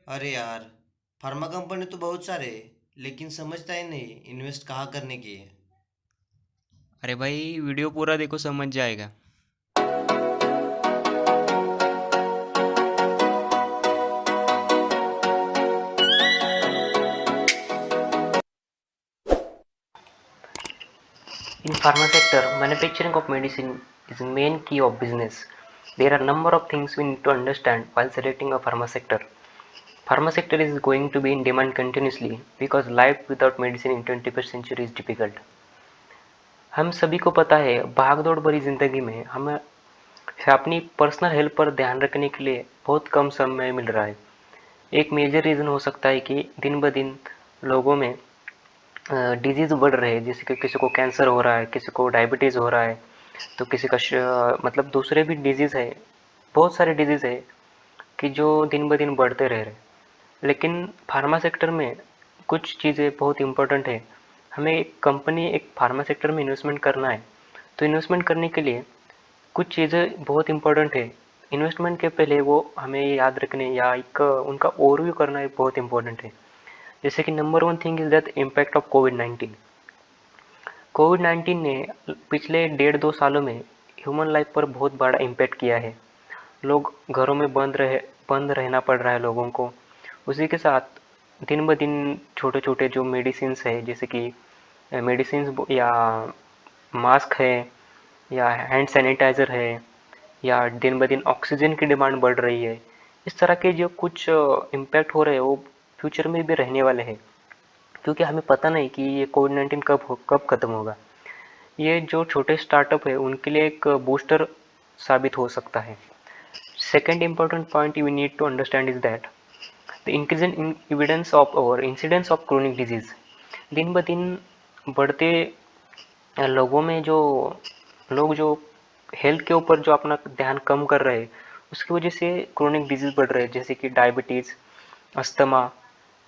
अरे यार, pharma company तो बहुत सारे हैं, लेकिन समझता ही नहीं इन्वेस्ट कहाँ करने की है। अरे भाई वीडियो पूरा देखो समझ जाएगा। In pharma sector, manufacturing of medicine is the main key of business. There are a number of things we need to understand while selecting a pharma sector. Pharma sector is going to be in demand continuously because life without medicine in 21st century is difficult. हम सभी को पता है भाग दौड़ भरी जिंदगी में हमें अपनी पर्सनल हेल्थ पर ध्यान रखने के लिए बहुत कम समय मिल रहा है। एक मेजर रीज़न हो सकता है कि दिन ब दिन लोगों में डिजीज़ बढ़ रहे हैं, जैसे कि किसी को कैंसर हो रहा है, किसी को डायबिटीज़ हो रहा है, तो किसी का मतलब दूसरे भी डिजीज़ है, बहुत सारे डिजीज़ है कि जो दिन ब दिन बढ़ते रह रहे हैं। लेकिन फार्मा सेक्टर में कुछ चीज़ें बहुत इम्पोर्टेंट है। हमें एक फार्मा सेक्टर में इन्वेस्टमेंट करना है, तो इन्वेस्टमेंट करने के लिए कुछ चीज़ें बहुत इम्पोर्टेंट है। इन्वेस्टमेंट के पहले वो हमें याद रखने या एक उनका ओवरव्यू करना एक बहुत इम्पोर्टेंट है। जैसे कि number one thing is that impact of covid. Covid ने पिछले डेढ़ दो सालों में ह्यूमन लाइफ पर बहुत बड़ा इम्पैक्ट किया है। लोग घरों में बंद रहना पड़ रहा है लोगों को। उसी के साथ दिन ब दिन छोटे छोटे जो मेडिसिन्स है, जैसे कि मेडिसिन्स या मास्क है या हैंड सैनिटाइज़र है या दिन ब दिन ऑक्सीजन की डिमांड बढ़ रही है। इस तरह के जो कुछ इम्पैक्ट हो रहे हैं वो फ्यूचर में भी रहने वाले हैं, क्योंकि हमें पता नहीं कि ये कोविड-19 कब ख़त्म होगा। ये जो छोटे स्टार्टअप है उनके लिए एक बूस्टर साबित हो सकता है। Second important point you need to understand is that the increase in evidence of और इंसिडेंस ऑफ क्रोनिक डिजीज। दिन ब दिन बढ़ते लोगों में जो लोग जो हेल्थ के ऊपर जो अपना ध्यान कम कर रहे हैं, उसकी वजह से क्रोनिक डिजीज बढ़ रहे हैं, जैसे कि डायबिटीज़, अस्थमा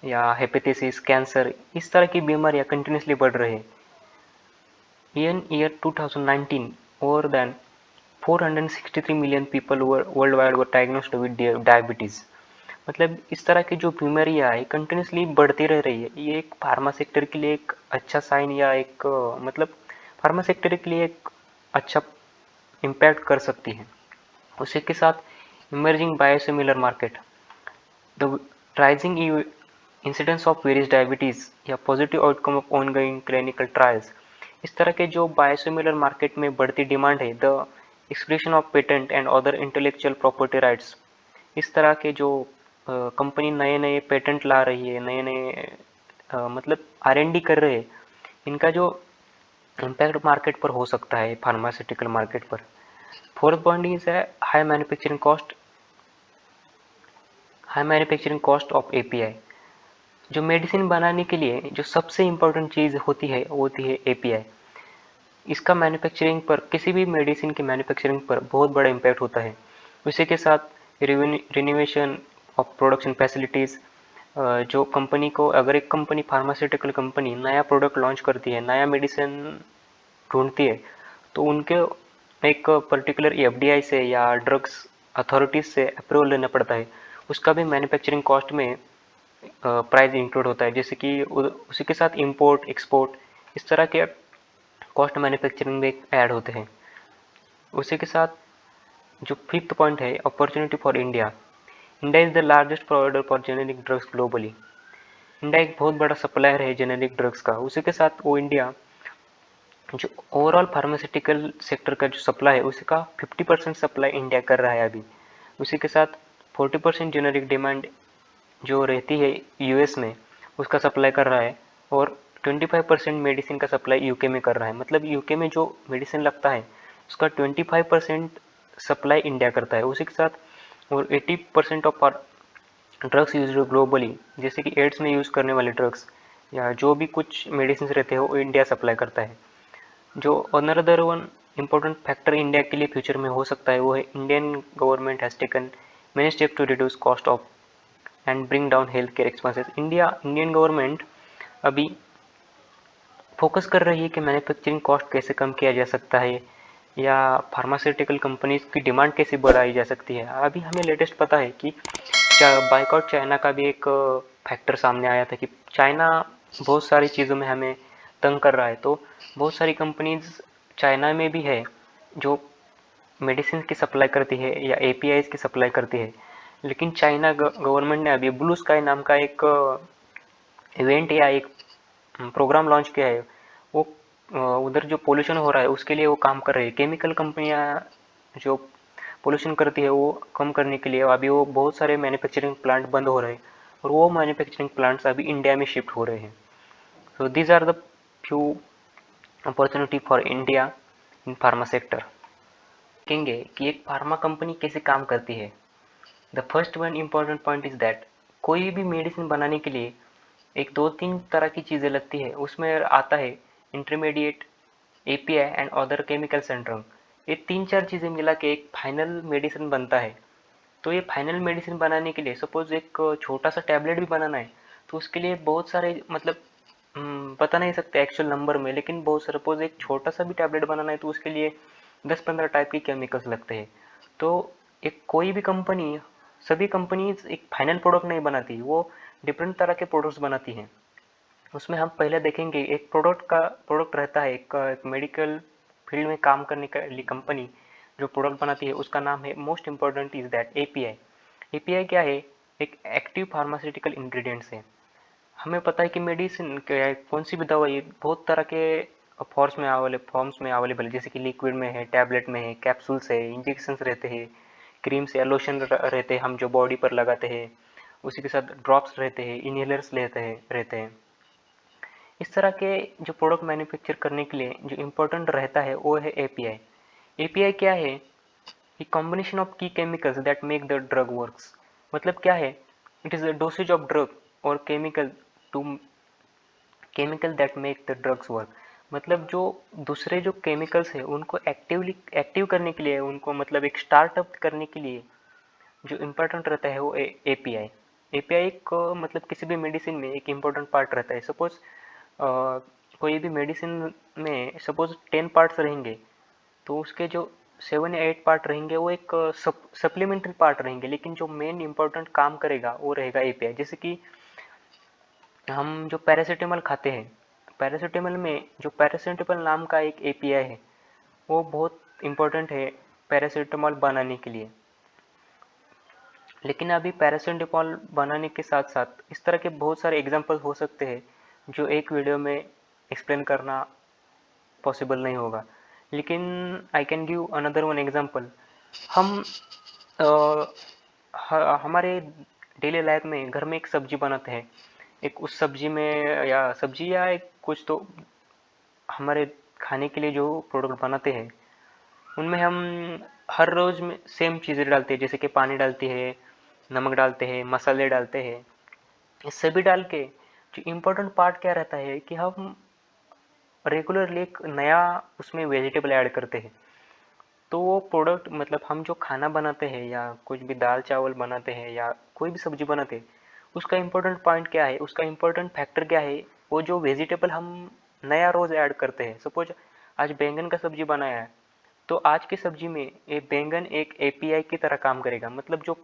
या हेपेटाइटिस, कैंसर, इस तरह की बीमारियां कंटिन्यूसली बढ़ रही हैं। In year 2019, more than 463 million people worldwide were diagnosed with diabetes। मतलब इस तरह की जो बीमारियां है कंटिन्यूसली बढ़ती रह रही है। ये एक फार्मा सेक्टर के लिए एक अच्छा साइन या एक मतलब फार्मा सेक्टर के लिए एक अच्छा इम्पैक्ट कर सकती है। उसी के साथ emerging biosimilar market, the rising incidence of various diabetes या positive outcome of ongoing clinical trials. इस तरह के जो बायोसिमिलर मार्केट में बढ़ती डिमांड है, the expression of patent and other intellectual property rights. इस तरह के जो कंपनी नए नए पेटेंट ला रही है, नए नए मतलब R&D कर रहे हैं, इनका जो इम्पैक्ट मार्केट पर हो सकता है, फार्मास्यूटिकल मार्केट पर। फोर्थ पॉइंट इज है high manufacturing cost of API। जो मेडिसिन बनाने के लिए जो सबसे इम्पोर्टेंट चीज़ होती है वो होती है API। इसका मैन्युफैक्चरिंग पर, किसी भी मेडिसिन की मैन्युफैक्चरिंग पर बहुत बड़ा इम्पैक्ट होता है। उसी के साथ रिनोवेशन ऑफ प्रोडक्शन फैसिलिटीज़। जो कंपनी को, अगर एक कंपनी फार्मास्यूटिकल कंपनी नया प्रोडक्ट लॉन्च करती है, नया मेडिसिन ढूंढती है, तो उनके एक पर्टिकुलर FDI से या ड्रग्स अथॉरिटीज़ से अप्रूवल लेना पड़ता है। उसका भी मैन्युफैक्चरिंग कॉस्ट में प्राइस इंक्लूड होता है, जैसे कि उसी के साथ इंपोर्ट एक्सपोर्ट, इस तरह के कॉस्ट मैन्युफैक्चरिंग में ऐड होते हैं। उसी के साथ जो फिफ्थ पॉइंट है, opportunity for India. India is the largest provider for generic drugs globally. India एक बहुत बड़ा सप्लायर है जेनेरिक ड्रग्स का। उसी के साथ वो इंडिया जो ओवरऑल फार्मास्यूटिकल सेक्टर का जो सप्लाई है उसका 50% सप्लाई इंडिया कर रहा है अभी। उसी के साथ 40% जेनेरिक डिमांड जो रहती है US में, उसका सप्लाई कर रहा है। और 25% मेडिसिन का सप्लाई UK में कर रहा है। मतलब UK में जो मेडिसिन लगता है उसका 25% सप्लाई इंडिया करता है। उसी के साथ और 80% ऑफ ड्रग्स यूज ग्लोबली, जैसे कि एड्स में यूज़ करने वाले ड्रग्स या जो भी कुछ मेडिसिन रहते हैं वो इंडिया सप्लाई करता है। जो another one important factor India के लिए फ्यूचर में हो सकता है वो है Indian government has taken many step to reduce cost of and bring down health care expenses. Indian government अभी फोकस कर रही है कि मैन्युफैक्चरिंग कॉस्ट कैसे कम किया जा सकता है या फार्मास्यूटिकल कंपनीज की डिमांड कैसे बढ़ाई जा सकती है। अभी हमें लेटेस्ट पता है कि बाइकआउट चाइना का भी एक फैक्टर सामने आया था कि चाइना बहुत सारी चीज़ों में हमें तंग कर रहा है। तो बहुत सारी कंपनीज चाइना में भी है जो मेडिसिन की सप्लाई करती है या एपीआईज की सप्लाई करती है। लेकिन चाइना गवर्नमेंट ने अभी ब्लू स्काई नाम का एक इवेंट या एक प्रोग्राम लॉन्च किया है। वो उधर जो पोल्यूशन हो रहा है उसके लिए वो काम कर रही है। केमिकल कंपनियां जो पोल्यूशन करती है वो कम करने के लिए अभी वो बहुत सारे मैन्युफैक्चरिंग प्लांट बंद हो रहे हैं और वो मैन्युफैक्चरिंग प्लांट्स अभी इंडिया में शिफ्ट हो रहे हैं। So these are the few opportunity for India in pharma sector. देखेंगे कि एक फार्मा कंपनी कैसे काम करती है। The first one important point is that कोई भी मेडिसिन बनाने के लिए एक दो तीन तरह की चीज़ें लगती है। उसमें आता है intermediate, API and other chemical syndrome. ये तीन चार चीज़ें मिला के एक फाइनल मेडिसिन बनता है। तो ये फाइनल मेडिसिन बनाने के लिए सपोज एक छोटा सा टैबलेट भी बनाना है तो उसके लिए बहुत सारे मतलब बता नहीं सकते एक्चुअल नंबर में, लेकिन बहुत सपोज एक छोटा सा भी टैबलेट बनाना है तो उसके लिए 10-15 टाइप के केमिकल्स लगते हैं। तो एक कोई भी कंपनी, सभी कंपनीज एक फाइनल प्रोडक्ट नहीं बनाती, वो डिफरेंट तरह के प्रोडक्ट्स बनाती हैं। उसमें हम पहले देखेंगे एक प्रोडक्ट रहता है एक मेडिकल फील्ड में काम करने के लिए कंपनी जो प्रोडक्ट बनाती है उसका नाम है, most important is that API. API क्या है? एक एक्टिव फार्मास्यूटिकल इंग्रेडिएंट्स है। हमें पता है कि मेडिसिन कौन सी भी दवाई बहुत तरह के फॉर्म्स में अवेलेबल है, जैसे कि लिक्विड में है, टैबलेट में है, कैप्सूल्स है, इंजेक्शंस रहते हैं, क्रीम्स या लोशन रहते हैं हम जो बॉडी पर लगाते हैं, उसी के साथ ड्रॉप्स रहते हैं, इनहेलर्स रहते हैं। इस तरह के जो प्रोडक्ट मैन्युफैक्चर करने के लिए जो इम्पोर्टेंट रहता है वो है एपीआई। एपीआई क्या है? ये combination of key chemicals that make the drug works. मतलब क्या है? It is the dosage of drug और chemical that make the drugs work. मतलब जो दूसरे जो केमिकल्स है उनको एक्टिव करने के लिए, उनको मतलब एक स्टार्टअप करने के लिए जो इम्पोर्टेंट रहता है वो एपीआई। एपीआई एक मतलब किसी भी मेडिसिन में एक इम्पोर्टेंट पार्ट रहता है। सपोज कोई भी मेडिसिन में सपोज 10 पार्ट्स रहेंगे तो उसके जो 7 या 8 पार्ट रहेंगे वो एक सप्लीमेंट्री पार्ट रहेंगे, लेकिन जो मेन इंपॉर्टेंट काम करेगा वो रहेगा एपीआई। जैसे कि हम जो पैरासीटामोल खाते हैं, पैरासीटामोल में जो पैरासीटामोल नाम का एक एपीआई है वो बहुत इम्पोर्टेंट है पैरासीटामोल बनाने के लिए। लेकिन अभी पैरासीटामोल बनाने के साथ साथ इस तरह के बहुत सारे एग्जांपल हो सकते हैं जो एक वीडियो में एक्सप्लेन करना पॉसिबल नहीं होगा। लेकिन I can give another one example. हम हमारे डेली लाइफ में घर में एक सब्जी बनाते हैं, एक उस सब्जी में या सब्जी या एक कुछ तो हमारे खाने के लिए जो प्रोडक्ट बनाते हैं उनमें हम हर रोज़ में सेम चीज़ें डालते हैं, जैसे कि पानी डालते हैं, नमक डालते हैं, मसाले डालते हैं। ये सभी डाल के जो इम्पोर्टेंट पार्ट क्या रहता है कि हम रेगुलरली एक नया उसमें वेजिटेबल ऐड करते हैं। तो वो प्रोडक्ट मतलब हम जो खाना बनाते हैं या कुछ भी दाल चावल बनाते हैं या कोई भी सब्जी बनाते हैं उसका इम्पोर्टेंट पॉइंट क्या है, उसका इम्पोर्टेंट फैक्टर क्या है? वो जो वेजिटेबल हम नया रोज़ ऐड करते हैं। सपोज आज बैंगन का सब्जी बनाया है तो आज की सब्जी में ये बैंगन एक एपीआई की तरह काम करेगा। मतलब जो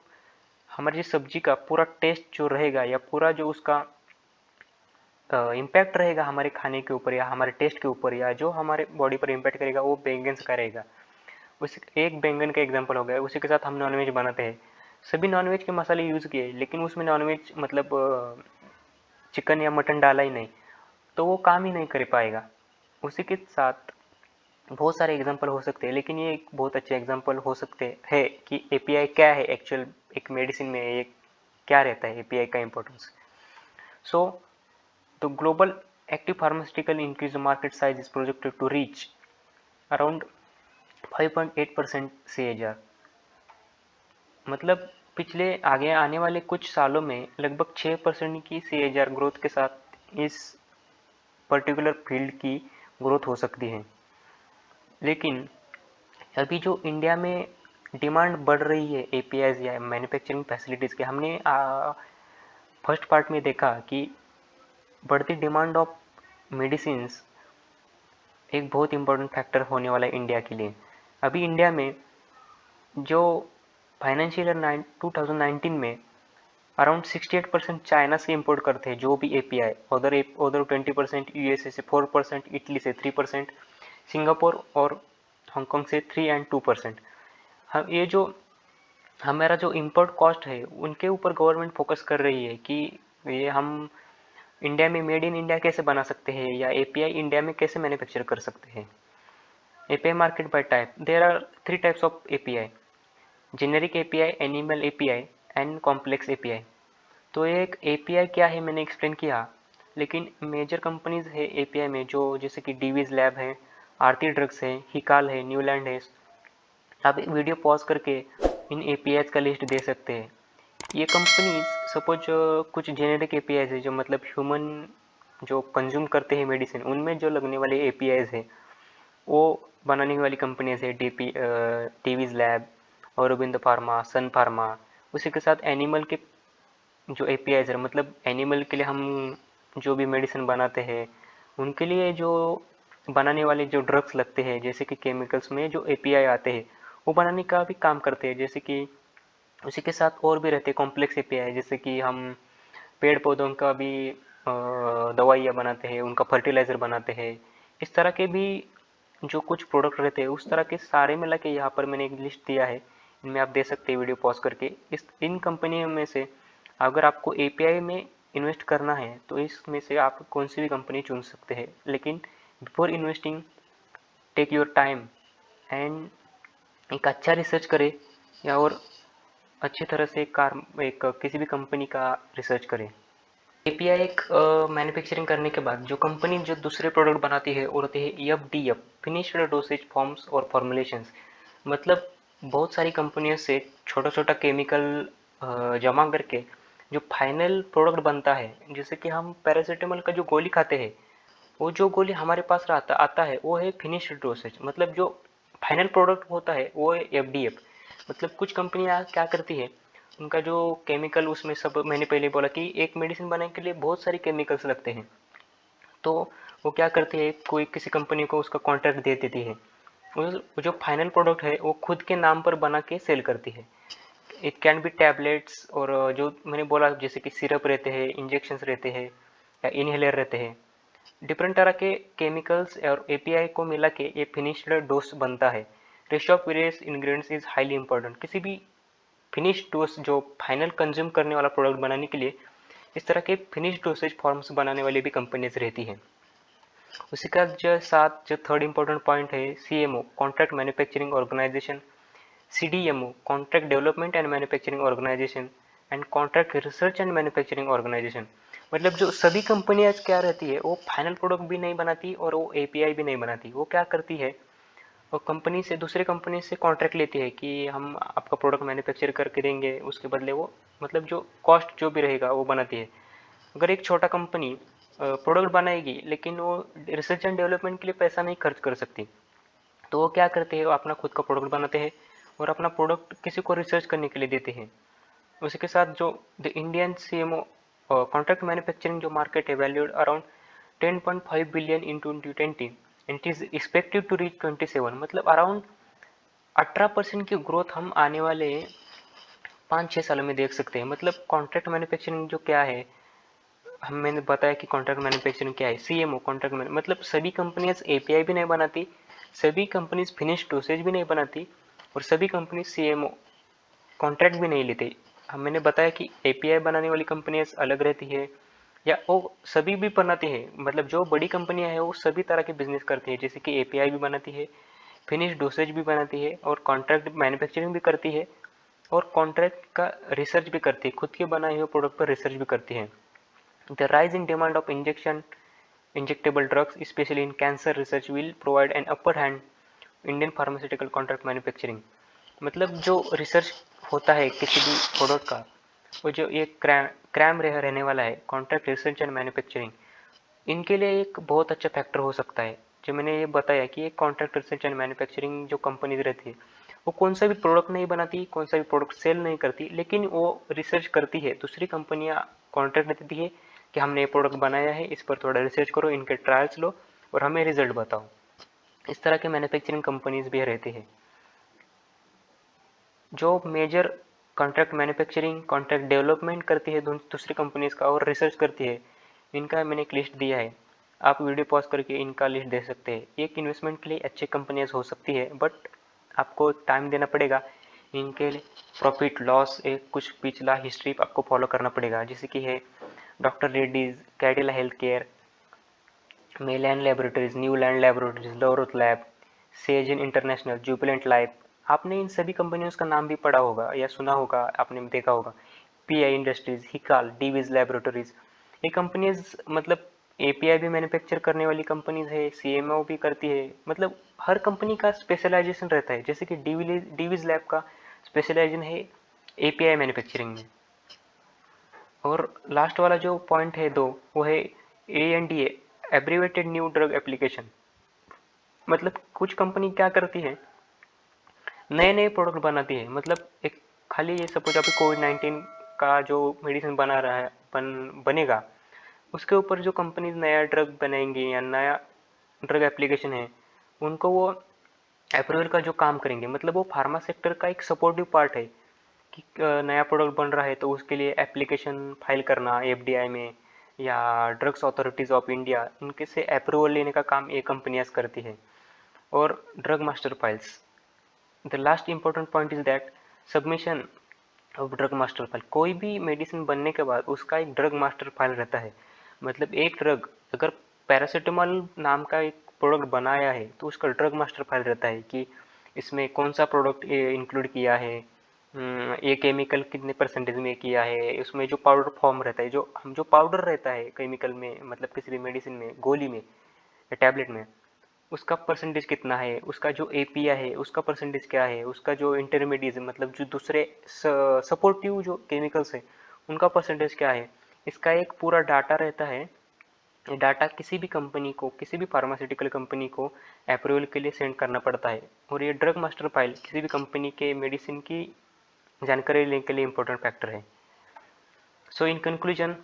हमारी सब्जी का पूरा टेस्ट जो रहेगा या पूरा जो उसका इम्पैक्ट रहेगा हमारे खाने के ऊपर या हमारे टेस्ट के ऊपर या जो हमारे बॉडी पर इम्पैक्ट करेगा वो बैंगन का रहेगा। उस एक बैंगन का एग्जांपल हो गया। उसी के साथ हम नॉनवेज बनाते हैं, सभी नॉनवेज के मसाले यूज़ किए लेकिन उसमें नॉनवेज मतलब चिकन या मटन डाला ही नहीं तो वो काम ही नहीं कर पाएगा। उसी के साथ बहुत सारे एग्जांपल हो सकते हैं, लेकिन ये एक बहुत अच्छे एग्जांपल हो सकते हैं कि एपीआई क्या है एक्चुअल एक मेडिसिन में, ये क्या रहता है एपीआई का importance. So the global active pharmaceutical increase the market size is projected to reach around 5.8% CAGR। मतलब पिछले आगे आने वाले कुछ सालों में लगभग 6% की CAGR ग्रोथ के साथ इस पर्टिकुलर फील्ड की ग्रोथ हो सकती है। लेकिन अभी जो इंडिया में डिमांड बढ़ रही है एपीआईज या मैन्युफैक्चरिंग फैसिलिटीज़ के, हमने फर्स्ट पार्ट में देखा कि बढ़ती डिमांड ऑफ मेडिसिन्स एक बहुत इम्पोर्टेंट फैक्टर होने वाला है इंडिया के लिए। अभी इंडिया में जो फाइनेंशियल ईयर 2019 में अराउंड 68% चाइना से इंपोर्ट करते हैं जो भी एपीआई, उधर 20% यूएसए से, 4% इटली से, 3% सिंगापुर और हांगकांग से 3 एंड 2%। हम ये जो हमारा जो इंपोर्ट कॉस्ट है उनके ऊपर गवर्नमेंट फोकस कर रही है कि ये हम इंडिया में मेड इन इंडिया कैसे बना सकते हैं या एपीआई इंडिया में कैसे मैन्युफैक्चर कर सकते हैं। API market by type, there are 3 types of API: generic API, animal API and complex API. तो एक एपीआई क्या है मैंने एक्सप्लेन किया, लेकिन मेजर कंपनीज है एपीआई में जो जैसे कि डीवीज लैब है, आरती ड्रग्स है, हिकाल है, न्यूलैंड है। आप वीडियो पॉज करके इन एपीआईज का लिस्ट दे सकते हैं। ये कंपनीज सपोज कुछ जेनेरिक एपीआईज है जो मतलब ह्यूमन जो कंज्यूम करते हैं मेडिसिन, उनमें जो लगने वाले एपीआईज है वो बनाने वाली कंपनीज है डीवीज लैब, औरोबिंदो फार्मा, सन फार्मा। उसी के साथ एनिमल के जो एपीआईज है, मतलब एनिमल के लिए हम जो भी मेडिसिन बनाते हैं उनके लिए जो बनाने वाले जो ड्रग्स लगते हैं, जैसे कि केमिकल्स में जो एपीआई आते हैं वो बनाने का भी काम करते हैं। जैसे कि उसी के साथ और भी रहते हैं कॉम्प्लेक्स एपीआई, जैसे कि हम पेड़ पौधों का भी दवाइयाँ बनाते हैं, उनका फर्टिलाइज़र बनाते हैं। इस तरह के भी जो कुछ प्रोडक्ट रहते हैं उस तरह के सारे मिला के यहाँ पर मैंने एक लिस्ट दिया है, इनमें आप दे सकते हैं वीडियो पॉज करके। इन कंपनियों में से अगर आपको एपीआई में इन्वेस्ट करना है तो इसमें से आप कौन सी भी कंपनी चुन सकते हैं, लेकिन before investing take your time and एक अच्छा रिसर्च करें या और अच्छी तरह से एक किसी भी कंपनी का रिसर्च करें। एपीआई एक मैन्युफैक्चरिंग करने के बाद जो कंपनी जो दूसरे प्रोडक्ट बनाती है वो होती है एफडीएफ, फिनिश्ड डोसेज फॉर्म्स और फॉर्मुलेशंस। मतलब बहुत सारी कंपनियों से छोटा छोटा केमिकल जमा करके जो फाइनल प्रोडक्ट बनता है, जैसे कि हम पैरासीटामोल का जो गोली खाते हैं वो जो गोली हमारे पास आता है वो है फिनिश्ड डोसेज। मतलब जो फाइनल प्रोडक्ट होता है वो है एफडीएफ। मतलब कुछ कंपनियां क्या करती है, उनका जो केमिकल उसमें सब मैंने पहले बोला कि एक मेडिसिन बनाने के लिए बहुत सारे केमिकल्स लगते हैं, तो वो क्या करती है कोई किसी कंपनी को उसका कॉन्ट्रैक्ट दे देती है, वो जो फाइनल प्रोडक्ट है वो खुद के नाम पर बना के सेल करती है। इट कैन बी टैबलेट्स और जो मैंने बोला जैसे कि सिरप रहते हैं, इंजेक्शंस रहते हैं या इनहेलर रहते हैं, डिफरेंट तरह के केमिकल्स और एपीआई को मिला के ये फिनिश्ड डोज बनता है। Ratio of various ingredients is highly important. किसी भी फिनिश डोज जो फाइनल कंज्यूम करने वाला प्रोडक्ट बनाने के लिए इस तरह के फिनिश डोसेज फॉर्म्स बनाने वाली भी कंपनीज रहती हैं। उसी का जो साथ जो थर्ड इंपॉर्टेंट पॉइंट है CMO, contract manufacturing organisation, CDMO, contract development and manufacturing organisation and contract research and manufacturing organisation. मतलब जो सभी कंपनियां क्या रहती है वो फाइनल प्रोडक्ट भी नहीं बनाती और वो एपीआई भी नहीं बनाती। वो क्या करती है, वो कंपनी से दूसरे कंपनी से कॉन्ट्रैक्ट लेती है कि हम आपका प्रोडक्ट मैन्युफैक्चर करके देंगे, उसके बदले वो मतलब जो कॉस्ट जो भी रहेगा वो बनाती है। अगर एक छोटा कंपनी प्रोडक्ट बनाएगी लेकिन वो रिसर्च एंड डेवलपमेंट के लिए पैसा नहीं खर्च कर सकती, तो वो क्या करते हैं, वो अपना खुद का प्रोडक्ट बनाते हैं और अपना प्रोडक्ट किसी को रिसर्च करने के लिए देते हैं। उसी के साथ जो the Indian CMO contract manufacturing जो मार्केट है valued around 10.5 billion in 2020 and it is expected to reach 27। मतलब अराउंड 18% की ग्रोथ हम आने वाले 5-6 सालों में देख सकते हैं। मतलब कॉन्ट्रैक्ट मैन्युफैक्चरिंग जो क्या है, हम मैंने बताया कि कॉन्ट्रैक्ट मैन्युफैक्चरिंग क्या है। सीएमओ कॉन्ट्रैक्ट मतलब सभी कंपनीज एपीआई भी नहीं बनाती, सभी कंपनीज फिनिश डोसेज भी नहीं बनाती और सभी कंपनी सीएमओ कॉन्ट्रैक्ट भी नहीं लेते। हम मैंने बताया कि एपीआई बनाने वाली कंपनीज अलग रहती है या वो सभी भी बनाती है। मतलब जो बड़ी कंपनियां हैं वो सभी तरह के बिजनेस करती है, जैसे कि एपीआई भी बनाती है, फिनिश डोसेज भी बनाती है और कॉन्ट्रैक्ट मैन्युफैक्चरिंग भी करती है और कॉन्ट्रैक्ट का रिसर्च भी करती है, खुद के बनाए हुए प्रोडक्ट पर रिसर्च भी करती है। The rise in demand of injectable drugs, especially in cancer research, will provide an upper hand Indian pharmaceutical contract manufacturing। मतलब जो रिसर्च होता है किसी भी प्रोडक्ट का, वो जो ये क्रैम रहने वाला है कॉन्ट्रैक्ट रिसर्च एंड मैन्युफैक्चरिंग, इनके लिए एक बहुत अच्छा फैक्टर हो सकता है। जो मैंने ये बताया कि एक कॉन्ट्रैक्ट रिसर्च एंड मैन्युफैक्चरिंग जो कंपनीज रहती है वो कौन सा भी प्रोडक्ट नहीं बनाती, कौन सा भी प्रोडक्ट सेल नहीं करती, लेकिन वो रिसर्च करती है। दूसरी कंपनियां कॉन्ट्रैक्ट देती है कि हमने ये प्रोडक्ट बनाया है, इस पर थोड़ा रिसर्च करो, इनके ट्रायल्स लो और हमें रिजल्ट बताओ। इस तरह के मैन्युफैक्चरिंग कंपनीज भी रहती है। जो major contract manufacturing, contract development करती है दूसरी कंपनीज़ का, और रिसर्च करती है। इनका मैंने एक लिस्ट दिया है, आप वीडियो पॉज करके इनका लिस्ट दे सकते हैं। एक इन्वेस्टमेंट के लिए अच्छी कंपनीज हो सकती है, बट आपको टाइम देना पड़ेगा। इनके प्रॉफिट लॉस एक कुछ पिछला हिस्ट्री आपको फॉलो करना पड़ेगा, जैसे कि है doctor Reddy's, Cadila health care, मेलैंड लेबोरेटरीज, न्यू लैंड लेबोरेटरीज, लोरोथ लैब, सेजन इंटरनेशनल, जुबिलेंट लाइफ। आपने इन सभी कंपनियों का नाम भी पढ़ा होगा या सुना होगा, आपने देखा होगा। Pi industries, Hikal, Divi's laboratories, ये कंपनीज मतलब एपीआई भी मैन्युफैक्चर करने वाली कंपनीज है, सीएमओ भी करती है। मतलब हर कंपनी का स्पेशलाइजेशन रहता है, जैसे कि डीवीज लैब का स्पेशलाइजेशन है एपीआई मैन्युफैक्चरिंग में। और लास्ट वाला जो पॉइंट है दो, वो है ANDA, abbreviated new drug application. मतलब कुछ कंपनी क्या करती है, नए नए प्रोडक्ट बनाती है। मतलब एक खाली ये सपोज अभी कोविड-19 का जो मेडिसिन बना रहा है बनेगा, उसके ऊपर जो कंपनी नया ड्रग बनाएंगी या नया ड्रग एप्लीकेशन है, उनको वो अप्रूवल का जो काम करेंगे, मतलब वो फार्मा सेक्टर का एक सपोर्टिव पार्ट है कि नया प्रोडक्ट बन रहा है तो उसके लिए एप्लीकेशन फाइल करना एफडीआई में या ड्रग्स अथॉरिटीज़ ऑफ इंडिया, इनके से अप्रूवल लेने का काम ये कंपनियां करती है। और drug master files, the last important point is that submission of drug master file. कोई भी मेडिसिन बनने के बाद उसका एक ड्रग मास्टर फाइल रहता है। मतलब एक ड्रग, अगर पैरासीटामोल नाम का एक प्रोडक्ट बनाया है तो उसका ड्रग मास्टर फाइल रहता है कि इसमें कौन सा प्रोडक्ट इंक्लूड किया है, ये केमिकल कितने परसेंटेज में किया है, उसमें जो पाउडर फॉर्म रहता है, जो पाउडर रहता है केमिकल में, मतलब किसी भी मेडिसिन में, गोली में या टैबलेट में, उसका परसेंटेज कितना है, उसका जो एपीआई है उसका परसेंटेज क्या है, उसका जो इंटरमीडिएट मतलब जो दूसरे सपोर्टिव जो केमिकल्स है उनका परसेंटेज क्या है, इसका एक पूरा डाटा रहता है। ये डाटा किसी भी कंपनी को, किसी भी फार्मास्यूटिकल कंपनी को अप्रूवल के लिए सेंड करना पड़ता है। और ये ड्रग मास्टर फाइल किसी भी कंपनी के मेडिसिन की जानकारी लेने के लिए इम्पोर्टेंट फैक्टर है। So in conclusion,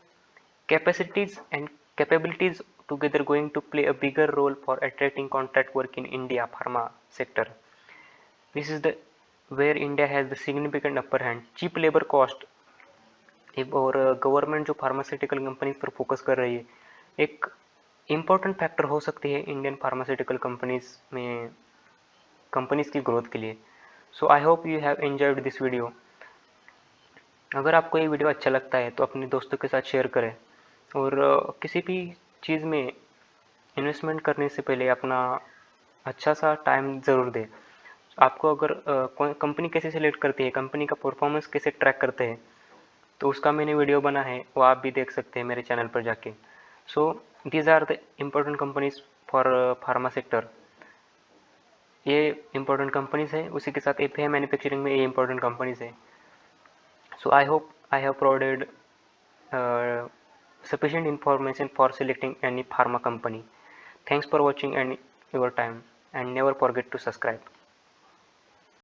capacities and capabilities together going to play a bigger role for attracting contract work in India pharma sector. This is the where India has the significant upper hand. Cheap labor cost और government जो pharmaceutical companies पर focus कर रही है, एक important factor हो सकती है इंडियन फार्मास्यूटिकल कंपनीज में, कंपनीज की ग्रोथ के लिए। So I hope you have enjoyed this video. अगर आपको ये वीडियो अच्छा लगता है तो अपने दोस्तों के साथ शेयर करें, और किसी भी चीज़ में इन्वेस्टमेंट करने से पहले अपना अच्छा सा टाइम ज़रूर दें। आपको अगर कंपनी कैसे सिलेक्ट करती है, कंपनी का परफॉर्मेंस कैसे ट्रैक करते हैं, तो उसका मैंने वीडियो बना है, वो आप भी देख सकते हैं मेरे चैनल पर जाके। So these are the important companies for pharma sector. ये इम्पोर्टेंट कंपनीज है, उसी के साथ एपीआई मैन्युफैक्चरिंग में ये इम्पोर्टेंट कंपनीज है। So I hope I have provided sufficient information for selecting any pharma company. Thanks for watching and your time, and never forget to subscribe.